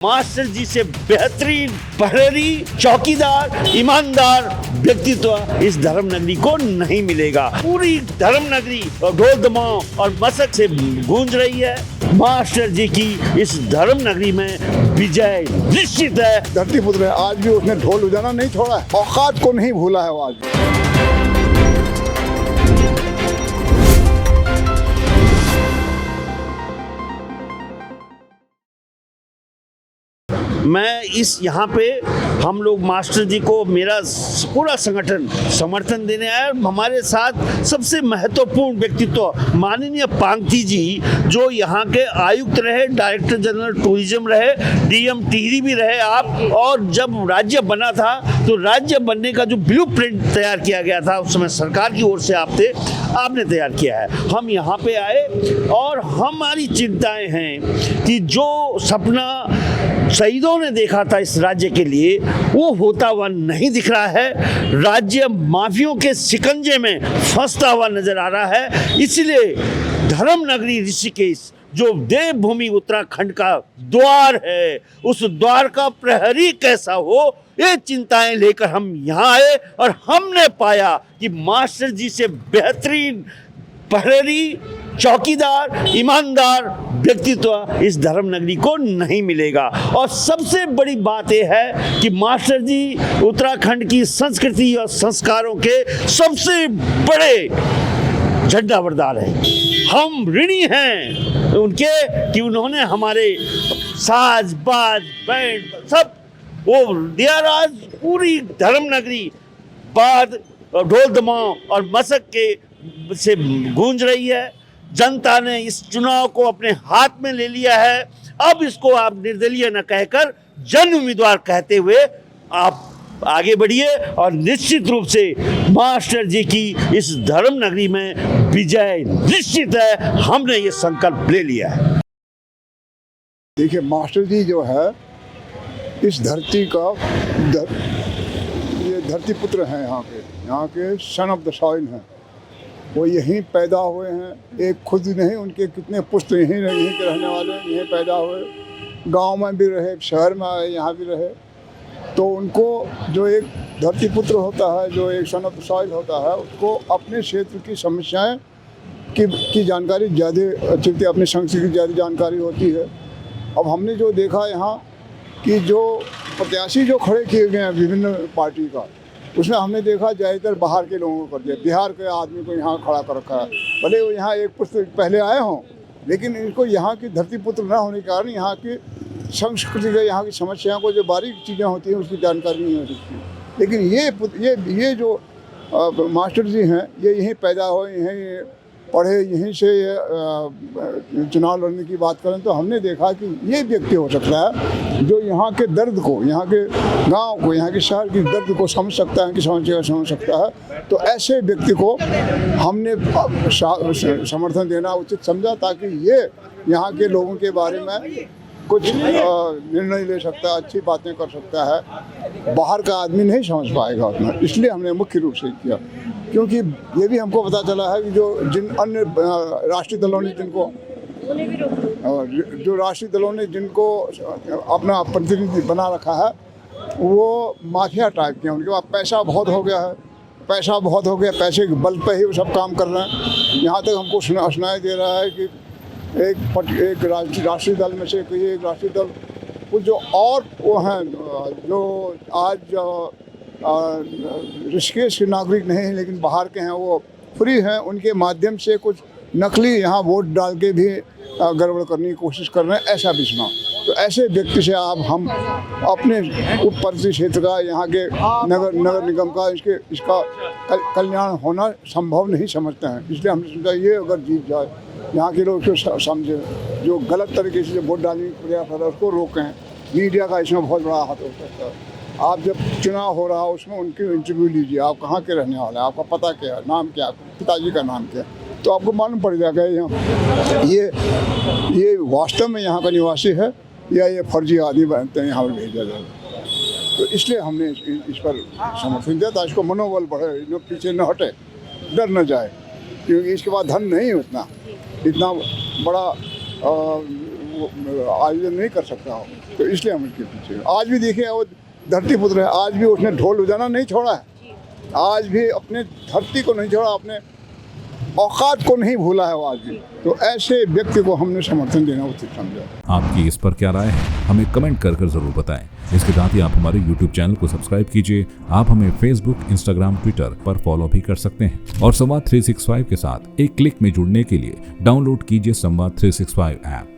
Master जी से बेहतरीन प्रहरी, चौकीदार, ईमानदार व्यक्तित्व इस धर्म नगरी को नहीं मिलेगा। पूरी धर्म नगरी और ढोल दमाओं और मसक से गूंज रही है। मास्टर जी की इस धर्म नगरी में विजय निश्चित है। धरती पुत्र है, आज भी उसने ढोल बजाना नहीं छोड़ा है, औकात को नहीं भूला है वो आज भी। मैं इस यहाँ पे हम लोग मास्टर जी को मेरा पूरा संगठन समर्थन देने आया। हमारे साथ सबसे महत्वपूर्ण व्यक्तित्व माननीय पांगती जी, जो यहाँ के आयुक्त रहे, डायरेक्टर जनरल टूरिज्म रहे, डीएम टिहरी भी रहे आप। और जब राज्य बना था तो राज्य बनने का जो ब्लूप्रिंट तैयार किया गया था उस समय सरकार की ओर से आपने तैयार किया है। हम यहाँ पे आए और हमारी चिंताएं हैं कि जो सपना शहीदों ने देखा था इस राज्य के लिए वो होता हुआ नहीं दिख रहा है। राज्य माफियों के शिकंजे में फंसता हुआ नजर आ रहा है। इसलिए धर्म नगरी ऋषिकेश जो देवभूमि उत्तराखंड का द्वार है, उस द्वार का प्रहरी कैसा हो, ये चिंताएं लेकर हम यहाँ आए और हमने पाया कि मास्टर जी से बेहतरीन प्रहरी, चौकीदार, ईमानदार व्यक्तित्व इस धर्म नगरी को नहीं मिलेगा। और सबसे बड़ी बात यह है कि मास्टर जी उत्तराखंड की संस्कृति और संस्कारों के सबसे बड़े झंडाबरदार हैं। हम ऋणी हैं उनके कि उन्होंने हमारे साज बाज बैंड सब वो दिया राज। पूरी धर्म नगरी बाद ढोल दमाओं और मसक के से गूंज रही है। जनता ने इस चुनाव को अपने हाथ में ले लिया है। अब इसको आप निर्दलीय न कहकर जन उम्मीदवार कहते हुए आप आगे बढ़िए और निश्चित रूप से मास्टर जी की इस धर्म नगरी में विजय निश्चित है। हमने ये संकल्प ले लिया है। देखिए, मास्टर जी जो है इस धरती का ये धरती पुत्र हैं। यहाँ के सन ऑफ द सॉइल हैं। वो यहीं पैदा हुए हैं। एक खुद नहीं, उनके कितने पुत्र यहीं के रहने वाले, यहीं पैदा हुए। गांव में भी रहे, शहर में आए, यहाँ भी रहे। तो उनको जो एक धरती पुत्र होता है, जो एक सन ऑफ द सॉइल होता है, उसको अपने क्षेत्र की समस्याएं की जानकारी ज़्यादा अच्छी होती है, अपनी संस्कृति की ज़्यादा जानकारी होती है। अब हमने जो देखा यहाँ कि जो प्रत्याशी जो खड़े किए गए हैं विभिन्न पार्टी का, उसमें हमने देखा ज़्यादातर बाहर के लोगों को कर दिया। बिहार के आदमी को यहाँ खड़ा कर रखा है। भले वो यहाँ एक पुस्त पहले आए हों, लेकिन इनको यहाँ की धरती पुत्र न होने के कारण यहाँ की संस्कृति का, यहाँ की समस्याओं को जो बारीक चीज़ें होती हैं उसकी जानकारी नहीं हो सकती। लेकिन ये जो मास्टर जी हैं, ये यहीं पैदा हुए, यहीं पढ़े, यहीं से चुनाव लड़ने की बात करें तो हमने देखा कि ये व्यक्ति हो सकता है जो यहाँ के दर्द को, यहाँ के गांव को, यहाँ के शहर की दर्द को समझ सकता है, कि समझ सकता है। तो ऐसे व्यक्ति को हमने समर्थन देना उचित समझा, ताकि ये यहाँ के लोगों के बारे में कुछ निर्णय ले सकता है, अच्छी बातें कर सकता है। बाहर का आदमी नहीं समझ पाएगा उतना, इसलिए हमने मुख्य रूप से किया। क्योंकि ये भी हमको पता चला है कि जिन अन्य राष्ट्रीय दलों ने जिनको अपना प्रतिनिधि बना रखा है, वो माफिया टाइप के हैं। उनके पास पैसा बहुत हो गया है, पैसे के बल पर ही वो सब काम कर रहे हैं। यहाँ तक हमको सुनाई दे रहा है कि एक राष्ट्रीय दल में से कोई एक राष्ट्रीय दल कुछ जो और वो हैं जो आज ऋषिकेश के नागरिक नहीं हैं लेकिन बाहर के हैं, वो फ्री हैं, उनके माध्यम से कुछ नकली यहाँ वोट डाल के भी गड़बड़ करने की कोशिश कर रहे हैं, ऐसा भी सुना। तो ऐसे व्यक्ति से हम अपने उप परिषद क्षेत्र का, यहाँ के नगर निगम का, इसका कल्याण होना संभव नहीं समझते हैं। इसलिए हमने सोचा ये अगर जीत जाए, यहाँ के लोग उसको समझे, जो गलत तरीके से वोट डालने की प्रयास कर रहा है उसको रोकें। मीडिया का इसमें बहुत बड़ा हाथ हो सकता है। आप जब चुनाव हो रहा है उसमें उनकी इंटरव्यू लीजिए, आप कहाँ के रहने वाले हैं, आपका पता क्या है, नाम क्या है, पिताजी का नाम क्या है, तो आपको मालूम पड़ जाएगा यहाँ ये वास्तव में यहाँ का निवासी है या ये फर्जी आदमी बनते हैं, यहाँ पर भेजा जाए। तो इसलिए हमने इस पर समर्थन दिया था। इसको मनोबल बढ़े, जो पीछे न हटे, डर न जाए, क्योंकि इसके बाद धन नहीं इतना बड़ा आयोजन नहीं कर सकता हो। तो इसलिए हम उसके पीछे हैं। आज भी देखिए वो धरती पुत्र है, आज भी उसने ढोल बजाना नहीं छोड़ा है, आज भी अपने धरती को नहीं छोड़ा, अपने औकात को नहीं भूला है वो आज भी। तो ऐसे व्यक्ति को हमने समर्थन देना उचित समझा। आपकी इस पर क्या राय है, हमें कमेंट कर जरूर बताएं। इसके साथ ही आप हमारे YouTube चैनल को सब्सक्राइब कीजिए। आप हमें Facebook, Instagram, Twitter पर फॉलो भी कर सकते हैं और संवाद 365 के साथ एक क्लिक में जुड़ने के लिए डाउनलोड कीजिए संवाद 365 ऐप।